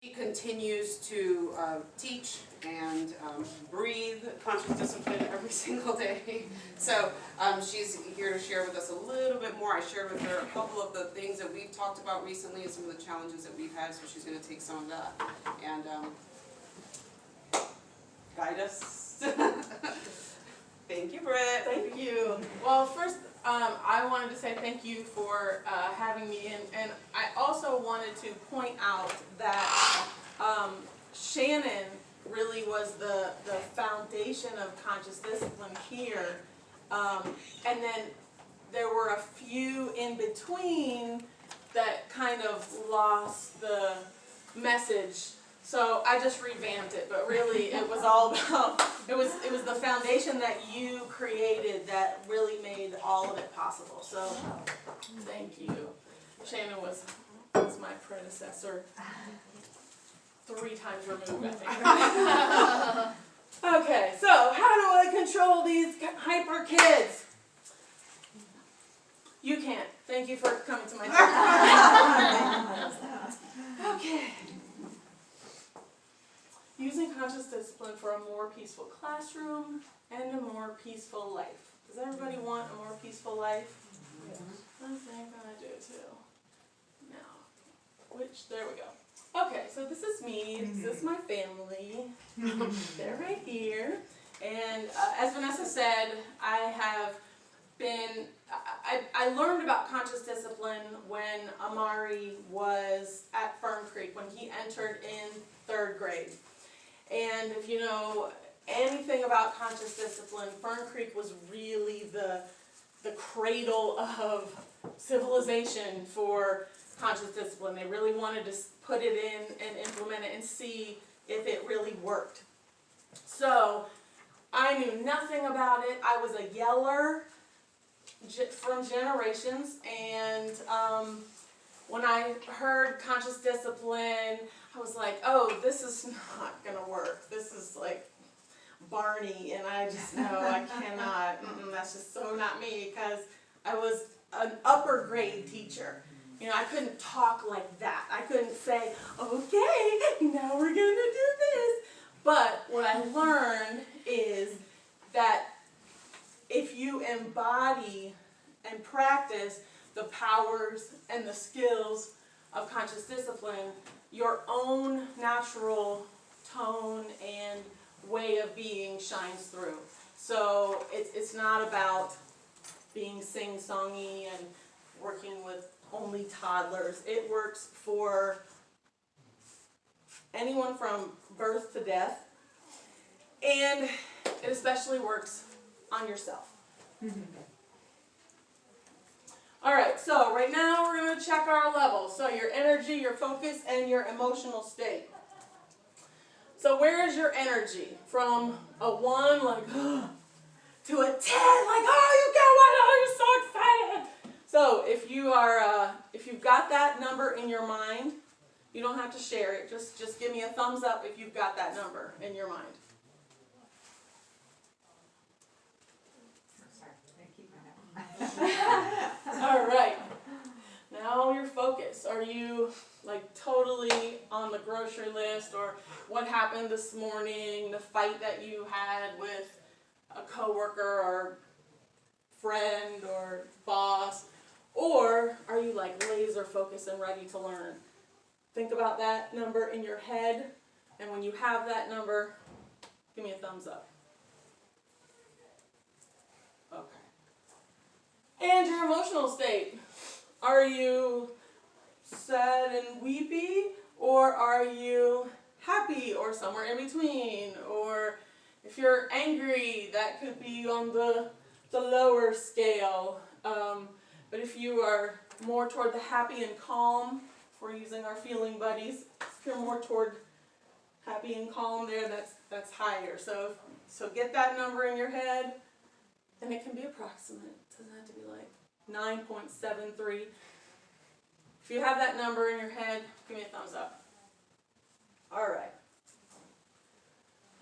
He continues to teach and breathe conscious discipline every single day. So she's here to share with us a little bit more. I shared with her a couple of the things that we've talked about recently and some of the challenges that we've had, so she's going to take some of that and guide us. Thank you, Britt. Thank you. Well, first, I wanted to say thank you for having me in, and I also wanted to point out that Shannon really was the foundation of conscious discipline here, and then there were a few in between that kind of lost the message. So I just revamped it, but really it was all about, it was the foundation that you created that really made all of it possible. So thank you. Shannon was my predecessor, 3 times removed, I think. Okay, so how do I control these hyper kids? You can't. Thank you for coming to my talk. Okay. Using conscious discipline for a more peaceful classroom and a more peaceful life. Does everybody want a more peaceful life? Yeah. I think I do too. Now, there we go. Okay, so this is me, this is my family. They're right here. And as Vanessa said, I learned about conscious discipline when Amari was at Fern Creek, when he entered in 3rd grade. And if you know anything about conscious discipline, Fern Creek was really the cradle of civilization for conscious discipline. They really wanted to put it in and implement it and see if it really worked. So I knew nothing about it. I was a yeller from generations, and when I heard conscious discipline, I was like, oh, this is not going to work. This is like Barney, and I just know I cannot, that's just so not me, because I was an upper grade teacher. You know, I couldn't talk like that. I couldn't say, okay, now we're going to do this. But what I learned is that if you embody and practice the powers and the skills of conscious discipline, your own natural tone and way of being shines through. So it's not about being sing-songy and working with only toddlers. It works for anyone from birth to death, and it especially works on yourself. Alright, so right now we're going to check our levels. So your energy, your focus, and your emotional state. So where is your energy? From a 1, like, to a 10, like, oh, you got one, oh, you're so excited. So if you've got that number in your mind, you don't have to share it. Just give me a thumbs up if you've got that number in your mind. All right. Now your focus. Are you like totally on the grocery list, or what happened this morning, the fight that you had with a coworker or friend or boss? Or are you like laser focused and ready to learn? Think about that number in your head, and when you have that number, give me a thumbs up. And your emotional state. Are you sad and weepy, or are you happy, or somewhere in between? Or if you're angry, that could be on the lower scale. But if you are more toward the happy and calm, if we're using our feeling buddies, if you're more toward happy and calm there, that's higher. So get that number in your head, and it can be approximate. It doesn't have to be like 9.73. If you have that number in your head, give me a thumbs up. All right.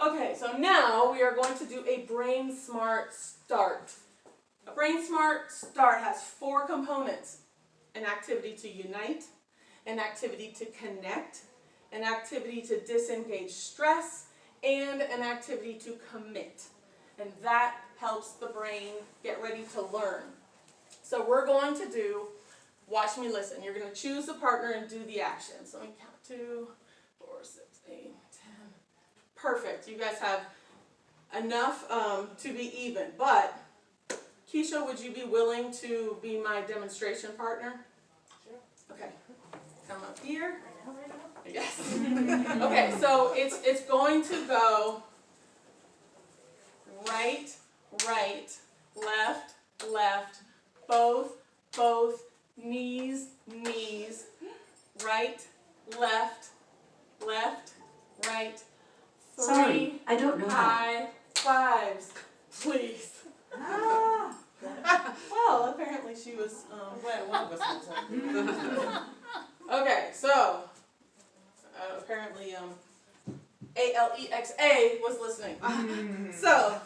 Okay, so now we are going to do a Brain Smart Start. A Brain Smart Start has 4 components: an activity to unite, an activity to connect, an activity to disengage stress, and an activity to commit. And that helps the brain get ready to learn. So we're going to do watch me listen. You're going to choose the partner and do the action. So let me count 2, 4, 6, 8, 10. Perfect. You guys have enough to be even. But Keisha, would you be willing to be my demonstration partner? Sure. Okay. Come up here. Yes. Okay, so it's going to go right, right, left, left, both, knees, knees, right, left, left, right. 3 Sorry, I don't know how. high fives, please. Well, apparently she was glad one of us was. Okay, so apparently Alexa was listening. So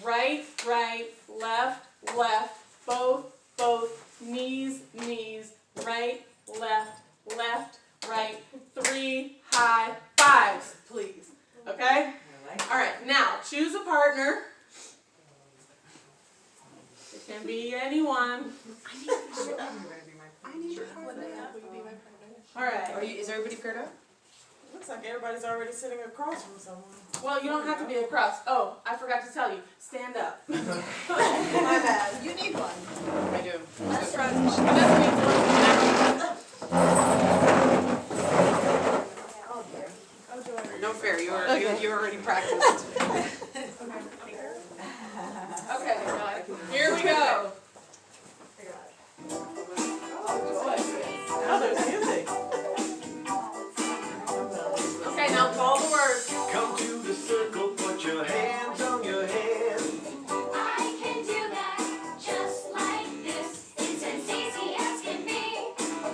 right, right, left, left, both, knees, knees, right, left, right. 3 high fives, please. Okay? All right, now choose a partner. It can be anyone. All right. Is everybody paired up? Looks like everybody's already sitting across from someone. Well, you don't have to be across. Oh, I forgot to tell you. Stand up. My bad. You need one. I do. Let's try this This one. means one Oh dear. Oh joy. No fair, you already practiced. Okay, here we go. Oh, there's music. Okay, now call the words. Come to the circle, put your hands on your head. I can do that just like this. It's as easy as can be.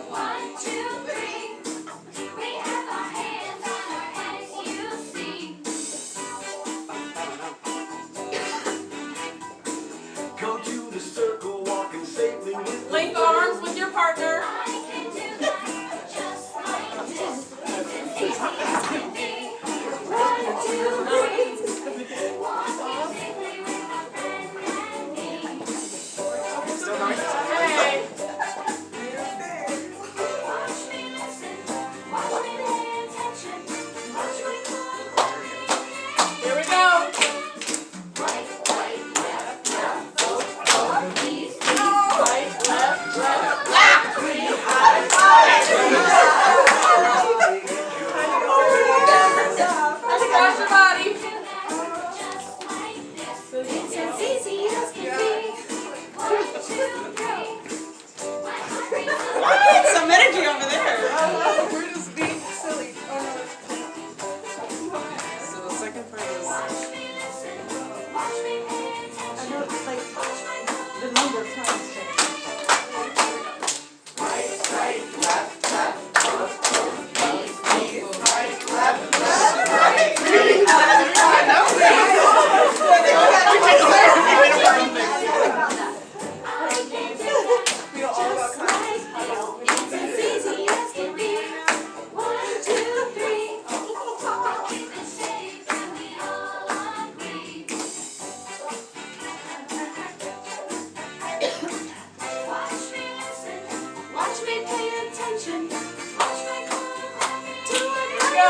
1, 2, 3. We have our hands on our heads, you see. Come to the circle, walking safely with Link arms with your partner. I can do that just like this. It's as easy as can be. 1, 2, 3. Walking safely with my friend and me. Still going? Hey. Watch me listen. Watch me pay attention. Watch me look. Here we go. Right, right, left, left, both, knees, Right, left, left. Cross your body. just like this. It's as easy as can be. 1, 2, 3. My heart races. Some energy over there. We're just being silly. Oh So the second part is. Watch me listen. Watch me pay no. I attention. know it's like Watch my look. the number of times. I can do that We know all about just like this. It's as easy as can be. 1, 2, 3. Keep it safe and we all agree. Watch me listen. Watch me pay attention. Watch my car to a Go.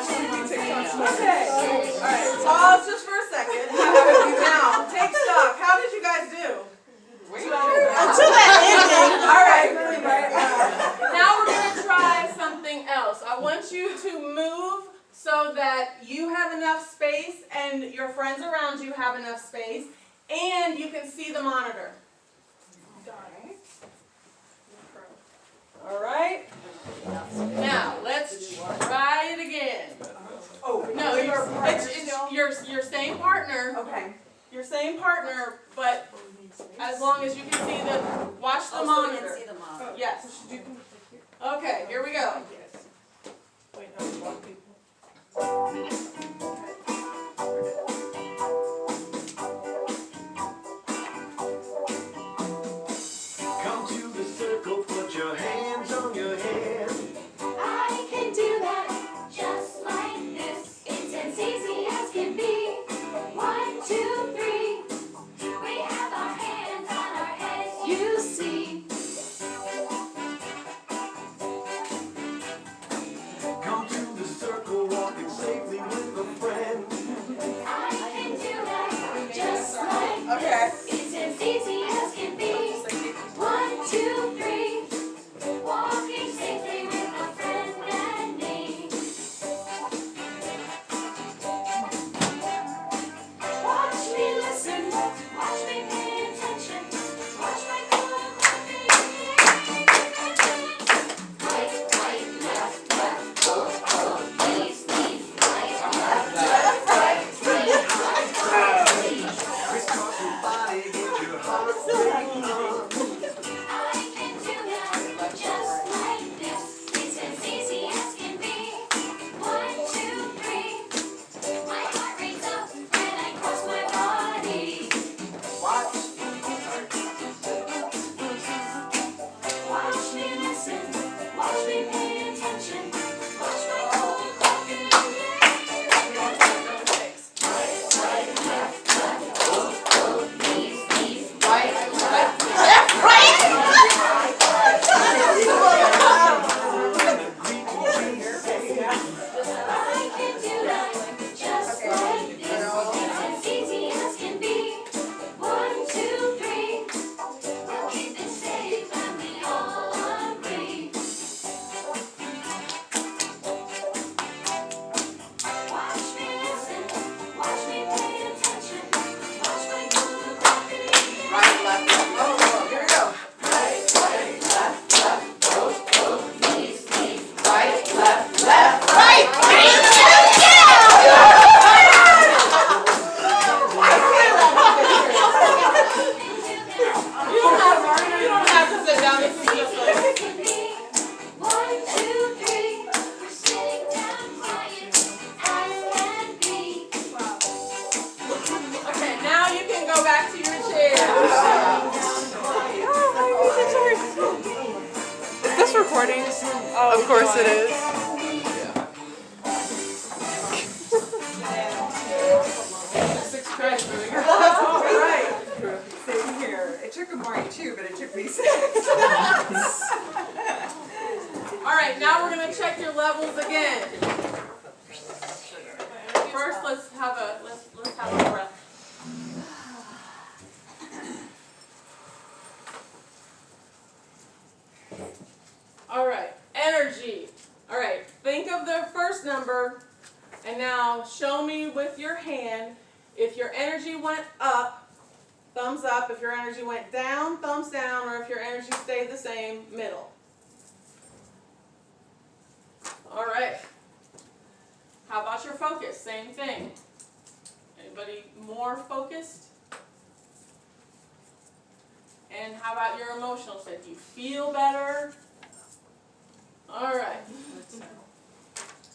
Okay. All right. Pause just for a second. Now, take stock. How did you guys do? Until that ending. All right. Now we're going to try something else. I want you to move so that you have enough space and your friends around you have enough space and you can see the monitor. All right. Now let's try it again. Oh, No, it's your same partner. Okay. Your same partner, but as long as you can see watch the Of course it is. Sixth grade. All right. Same here. It took Amari 2, but it took me 6. All right, now we're gonna check your levels again. First, let's have a breath. All right, energy. All right, think of the first number, and now show me with your hand if your energy went up, thumbs up. If your energy went down, thumbs down, or if your energy stayed the same, middle. All right. How about your focus? Same thing. Anybody more focused? And how about your emotional state? Do you feel better? All right.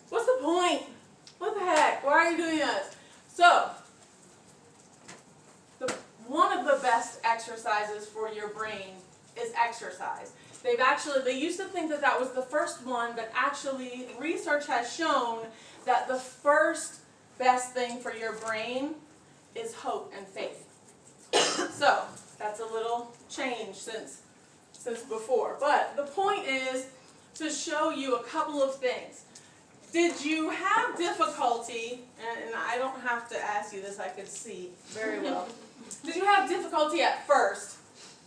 What's the point? What the heck? Why are you doing this? So, one of the best exercises for your brain is exercise. They used to think that that was the first one, but actually research has shown that the first best thing for your brain is hope and faith. So, that's a little change since before. But the point is to show you a couple of things. Did you have difficulty, and I don't have to ask you this, I could see very well. Did you have difficulty at first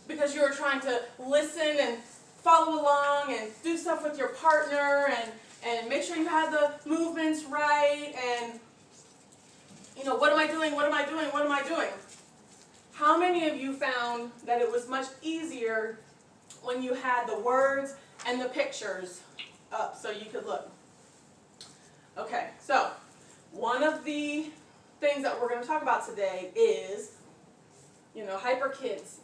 because you were trying to listen and follow along and do stuff with your partner and make sure you had the movements right and, what am I doing, what am I doing, what am I doing? How many of you found that it was much easier when you had the words and the pictures up so you could look? Okay, so one of the things that we're going to talk about today is, hyper kids.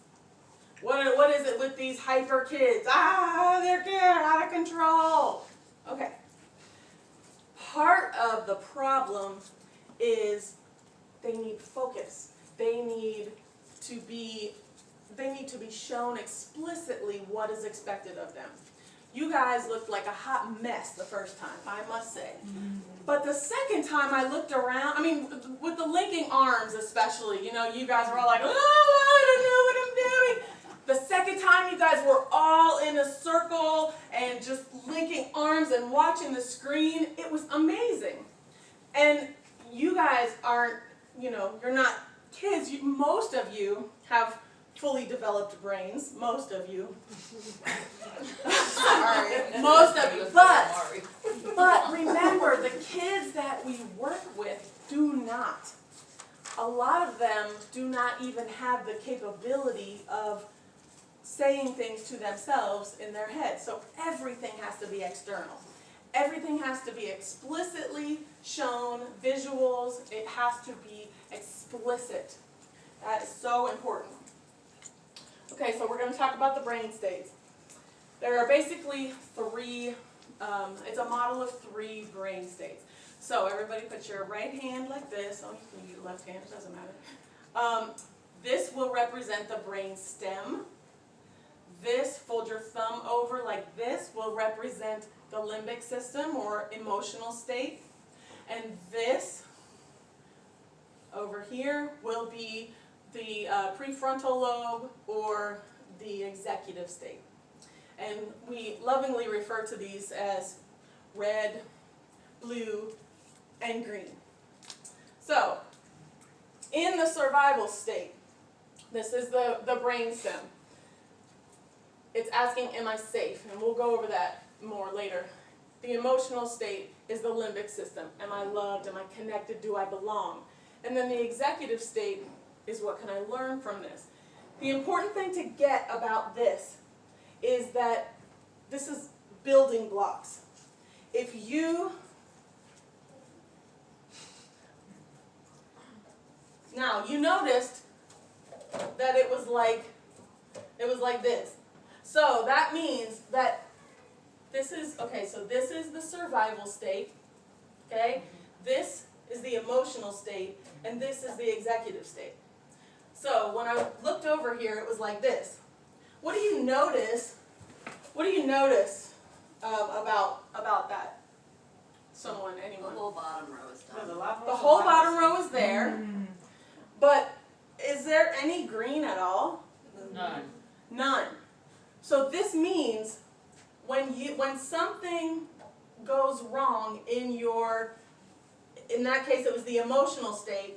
What is it with these hyper kids? They're getting out of control. Okay. Part of the problem is they need focus. They need to be shown explicitly what is expected of them. You guys looked like a hot mess the first time, I must say. But the second time I looked around, with the linking arms especially, you guys were all like, oh, I don't know what I'm doing. The second time you guys were all in a circle and just linking arms and watching the screen, it was amazing. And you guys aren't, you're not kids. Most of you have fully developed brains. Most of you. Sorry. Most of you. But remember, the kids that we work with do not. A lot of them do not even have the capability of saying things to themselves in their head. So everything has to be external. Everything has to be explicitly shown, visuals. It has to be explicit. That is so important. Okay, so we're going to talk about the brain states. There are basically three, it's a model of 3 brain states. So everybody put your right hand like this. Oh, you can use your left hand, it doesn't matter. This will represent the brain stem. This, fold your thumb over like this, will represent the limbic system or emotional state. And this over here will be the prefrontal lobe or the executive state. And we lovingly refer to these as red, blue, and green. So, in the survival state, this is the brain stem. It's asking, am I safe? And we'll go over that more later. The emotional state is the limbic system. Am I loved? Am I connected? Do I belong? And then the executive state is what can I learn from this? The important thing to get about this is that this is building blocks. If you now you noticed that it was like this. So that means that this is okay, so this is the survival state. Okay? This is the emotional state, and this is the executive state. So when I looked over here, it was like this. What do you notice about that? Someone, The anyone? whole bottom row is done. The whole bottom row is there, but is there any green at all? None. None. So this means when something goes wrong in that case it was the emotional state,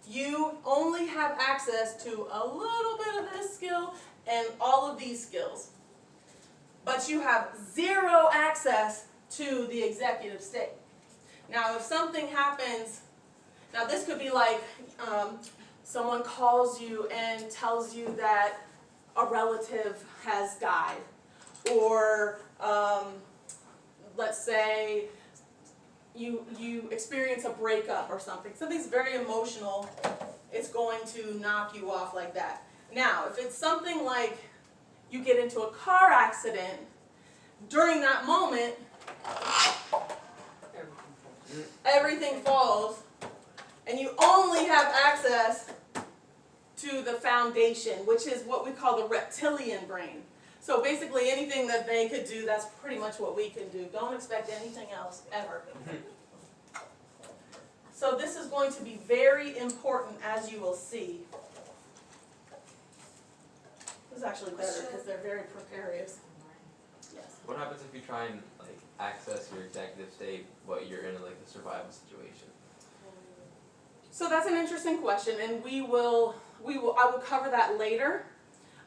you only have access to a little bit of this skill and all of these skills. But you have zero access to the executive state. Now if something happens, now this could be like someone calls you and tells you that a relative has died, or let's say you experience a breakup or something. Something's very emotional, it's going to knock you off like that. Now, if it's something like you get into a car accident, during that moment, everything falls, and you only have access to the foundation, which is what we call the reptilian brain. So basically anything that they could do, that's pretty much what we can do. Don't expect anything else, ever. So this is going to be very important, as you will see. This is actually better because they're very precarious. Yes. What happens if you try and like access your executive state but you're in like a survival situation? So that's an interesting question, and I will cover that later.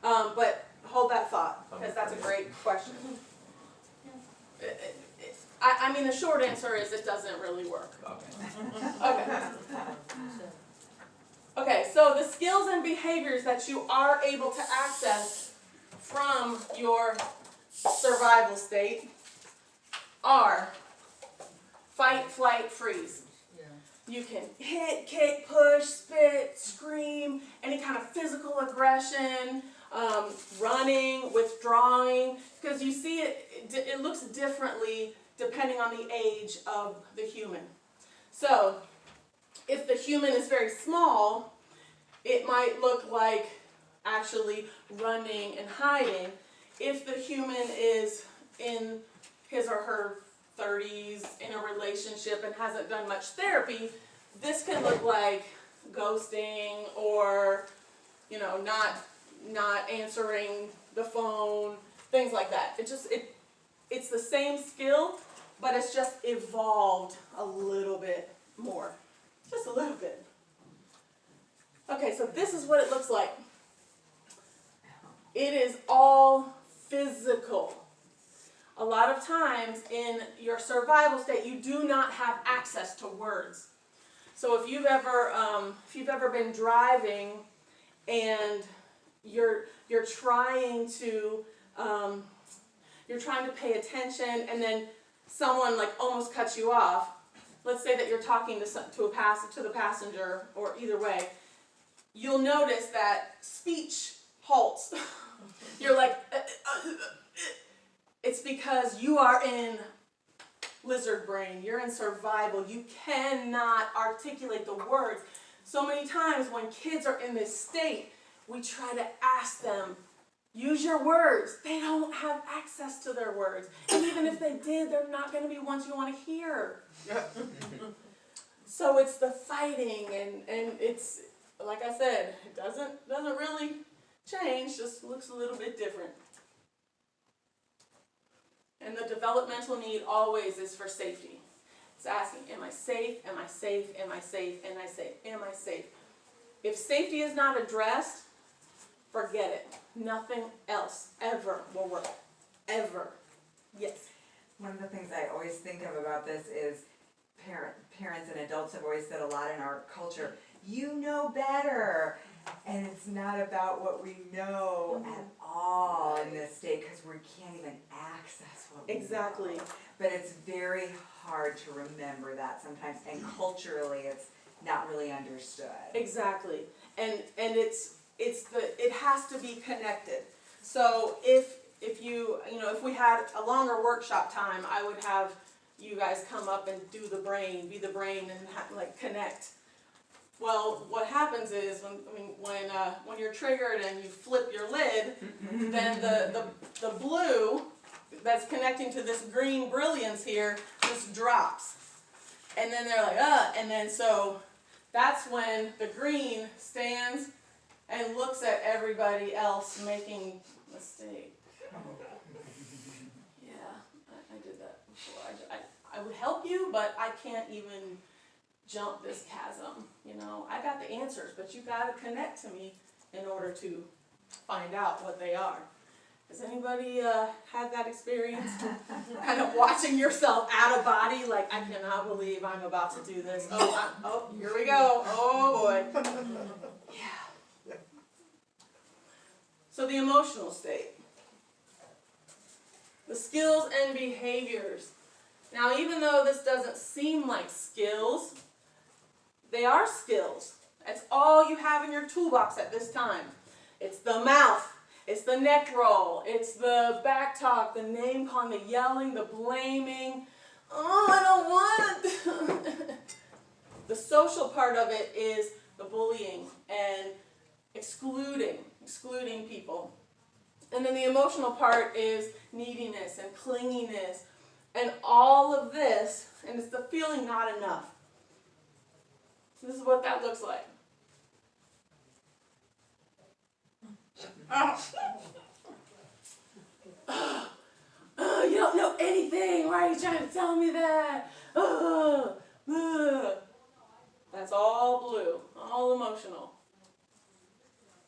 But hold that thought, because that's a great question. I mean, the short answer is it doesn't really work. Okay. Okay. Okay, so the skills and behaviors that you are able to access from your survival state are fight, flight, freeze. You can hit, kick, push, spit, scream, any kind of physical aggression, running, withdrawing, because you see it looks differently depending on the age of the human. So, if the human is very small, it might look like actually running and hiding. If the human is in his or her 30s, in a relationship and hasn't done much therapy, this can look like ghosting or, not answering the phone, things like that. It's the same skill, but it's just evolved a little bit more. Just a little bit. Okay, so this is what it looks like. It is all physical. A lot of times in your survival state, you do not have access to words. So if you've ever been driving and you're trying to pay attention, and then someone like almost cuts you off. Let's say that you're talking to the passenger, or either way, you'll notice that speech halts. You're like, it's because you are in lizard brain. You're in survival. You cannot articulate the words. So many times when kids are in this state, we try to ask them, use your words. They don't have access to their words. And even if they did, they're not going to be ones you want to hear. So it's the fighting, and it's, like I said, it doesn't really change, just looks a little bit different. And the developmental need always is for safety. It's asking, am I safe? Am I safe? Am I safe? Am I safe? Am I safe? If safety is not addressed, forget it. Nothing else ever will work. Ever. Yes. One of the things I always think of about this is parents and adults have always said a lot in our culture, you know better. And it's not about what we know at all in this state, because we can't even access what we Exactly. know. But it's very hard to remember that sometimes, and culturally it's not really understood. Exactly. And it has to be connected. So if we had a longer workshop time, I would have you guys come up and do the brain, be the brain, and connect. Well, what happens is when you're triggered and you flip your lid, then the blue that's connecting to this green brilliance here just drops. And then they're like, and then so that's when the green stands and looks at everybody else making mistakes. Yeah, I did that before. I would help you, but I can't even jump this chasm. I got the answers, but you got to connect to me in order to find out what they are. Has anybody had that experience? Kind of watching yourself out of body, like, I cannot believe I'm about to do this. Oh, here we go. Oh boy. Yeah. So the emotional state. The skills and behaviors. Now, even though this doesn't seem like skills, they are skills. That's all you have in your toolbox at this time. It's the mouth. It's the neck roll, it's the back talk, the name calling, the yelling, the blaming. Oh, I don't want it. The social part of it is the bullying and excluding people. And then the emotional part is neediness and clinginess and all of this, and it's the feeling not enough. So this is what that looks like. You don't know anything. Why are you trying to tell me that? That's all blue, all emotional.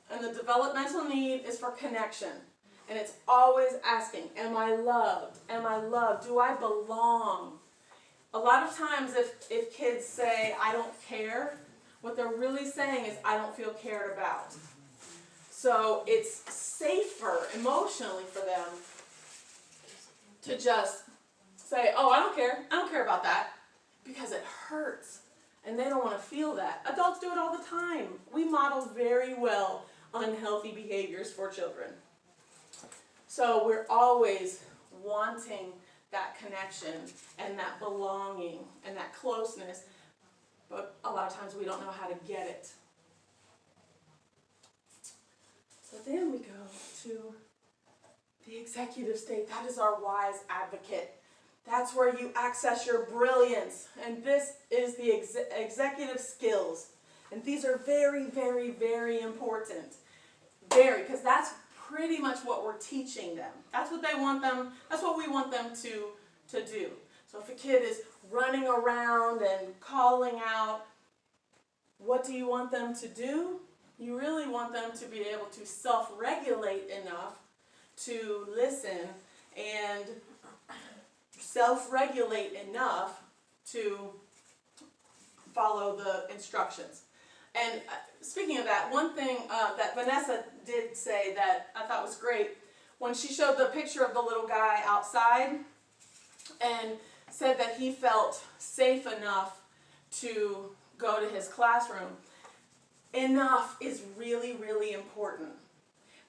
And the developmental need is for connection. And it's always asking, am I loved? Am I loved? Do I belong? A lot of times if kids say, I don't care, what they're really saying is, I don't feel cared about. So it's safer emotionally for them to just say, oh, I don't care about that, because it hurts and they don't want to feel that. Adults do it all the time. We model very well unhealthy behaviors for children. So we're always wanting that connection and that belonging and that closeness, but a lot of times we don't know how to get it. So then we go to the executive state. That is our wise advocate. That's where you access your brilliance. And this is the executive skills. And these are very, very, very important. Very, because that's pretty much what we're teaching them. That's what they want them, that's what we want them to do. So if a kid is running around and calling out, what do you want them to do? You really want them to be able to self-regulate enough to listen and self-regulate enough to follow the instructions. And speaking of that, one thing that Vanessa did say that I thought was great, when she showed the picture of the little guy outside and said that he felt safe enough to go to his classroom. Enough is really, really important,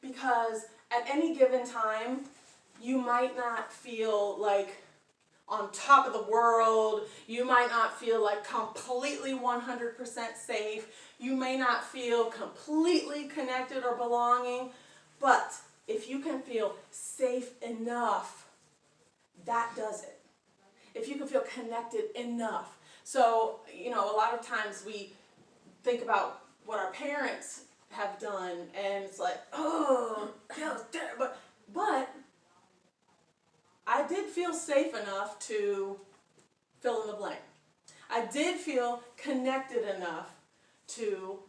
because at any given time, you might not feel like on top of the world, you might not feel like completely 100% safe, you may not feel completely connected or belonging, but if you can feel safe enough, that does it. If you can feel connected enough. So, a lot of times we think about what our parents have done, and it's like, oh, that was terrible. But I did feel safe enough to fill in the blank. I did feel connected enough to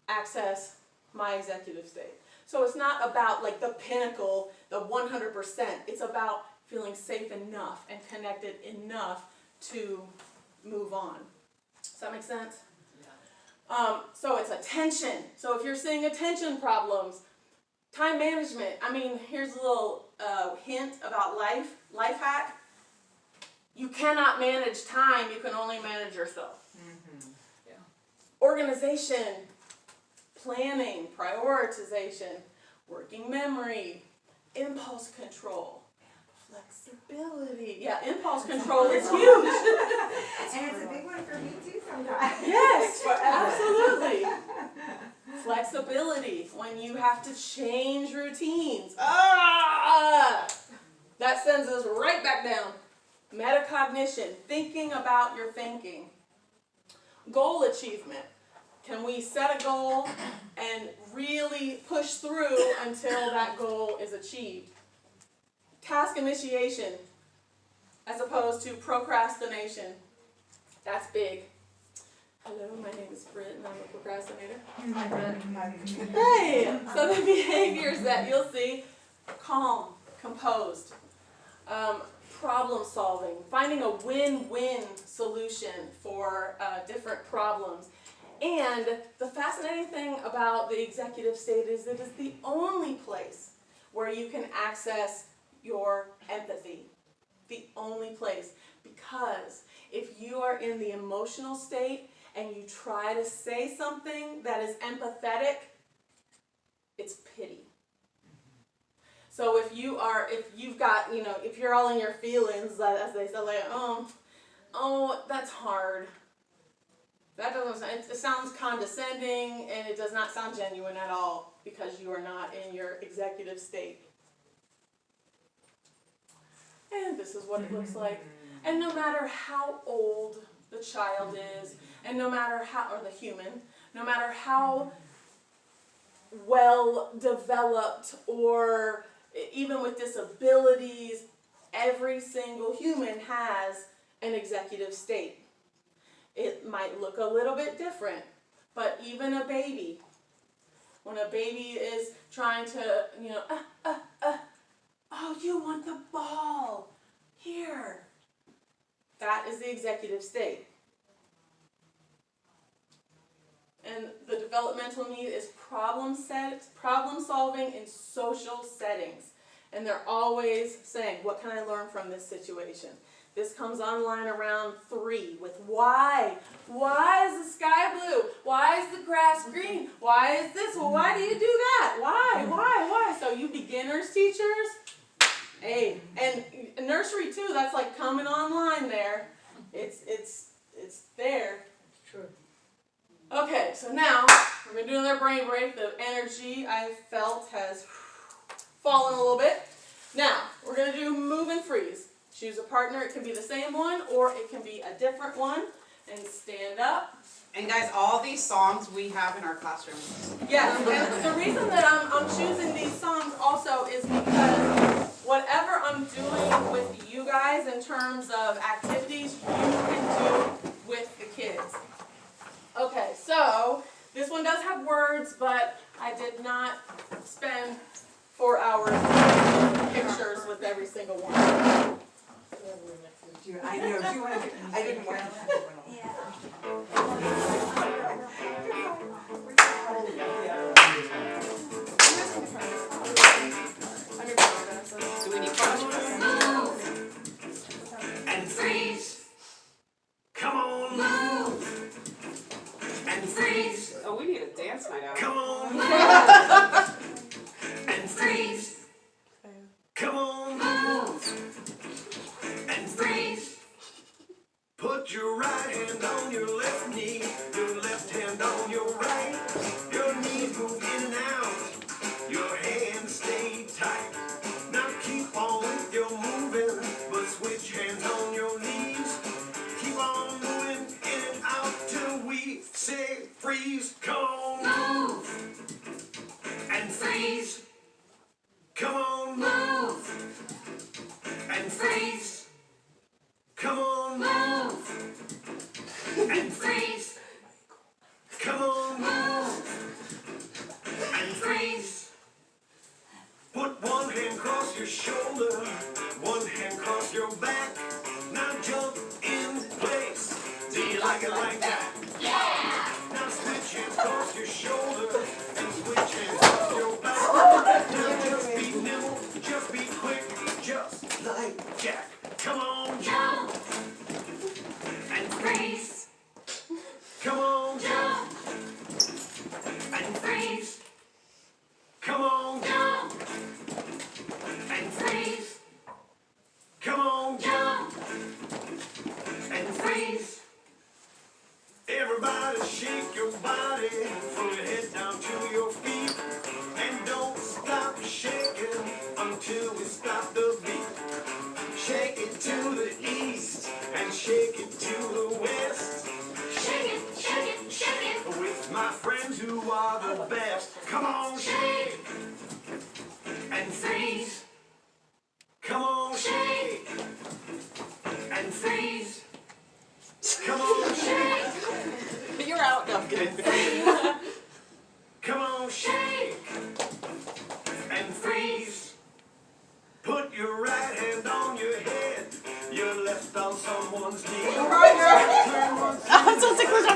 access my executive state. So it's not about like the pinnacle, the 100%. It's about feeling safe enough and connected enough to move on. Does that make sense? So it's attention. So if you're seeing attention problems, time management. Here's a little hint about life hack. You cannot manage time, you can only manage yourself. Mm-hmm. Yeah. Organization, planning, prioritization, working memory, impulse control. Flexibility. Yeah, impulse control is huge. And it's a big one for me too sometimes. Yes, absolutely. Flexibility, when you have to change routines. That sends us right back down. Metacognition, thinking about your thinking. Goal achievement. Can we set a goal and really push through until that goal is achieved? Task initiation, as opposed to procrastination. That's big. Hello, my name is Britt and I'm a procrastinator. Hey, so the behaviors that you'll see: calm, composed, problem solving, finding a win-win solution for different problems. And the fascinating thing about the executive state is it is the only place where you can access your empathy. The only place. Because if you are in the emotional state and you try to say something that is empathetic, it's pity. So if you've got, if you're all in your feelings, as they say, like, oh, that's hard. That doesn't, it sounds condescending and it does not sound genuine at all because you are not in your executive state. And this is what it looks like. And no matter how old the child is, and no matter how, or the human, no matter how well developed or even with disabilities, every single human has an executive state. It might look a little bit different, but even a baby, when a baby is trying to, oh, you want the ball, here. That is the executive state. And the developmental need is problem solving in social settings. And they're always saying, what can I learn from this situation? This comes online around 3 with why. Why is the sky blue? Why is the grass green? Why is this? Well, why do you do that? Why? So you beginners teachers, hey, and nursery too, that's like coming online there. It's there. True. Okay, so now we're going to do another brain break. The energy I felt has fallen a little bit. Now, we're going to do move and freeze. Choose a partner. It can be the same one or it can be a different one. And stand up. And guys, all these songs we have in our classrooms. Yes, and the reason that I'm choosing these songs also is because whatever I'm doing with you guys in terms of activities, you can do with the kids. Okay, so this one does have words, but I did not spend 4 hours taking pictures with every single one. I know, do you want to, I didn't want to. Do we need punishments? And freeze. Come on. Move. And freeze. Oh, we need a dance night out. Come on. And freeze. Come on. Move. And freeze. Put your right hand on your left knee, your left hand on your right. Your knees move in and out, your hands stay tight. Now keep on with your moving, but switch hands on your knees. Keep on moving in and out till we say freeze. Come on, move. And freeze. Come on, move. And freeze. Come on, move. And freeze. Come on, move. And freeze. Put one hand across your shoulder, one hand across your back. Now jump in place. Do you like it like that? Yeah! Now switch hands across your shoulder and switch hands across your back. Now just be nimble, just be quick, just like Jack. Come on, jump. And freeze. Come on, jump. And freeze. Come on, jump. And freeze. 1, 2, we stop the beat. Shake it to the east and shake it to the west. Shake it, shake it, shake it. With my friends who are the best. Come on, shake and freeze. Come on, shake and freeze. Come on, shake You're out, Duncan. and freeze. Come on, shake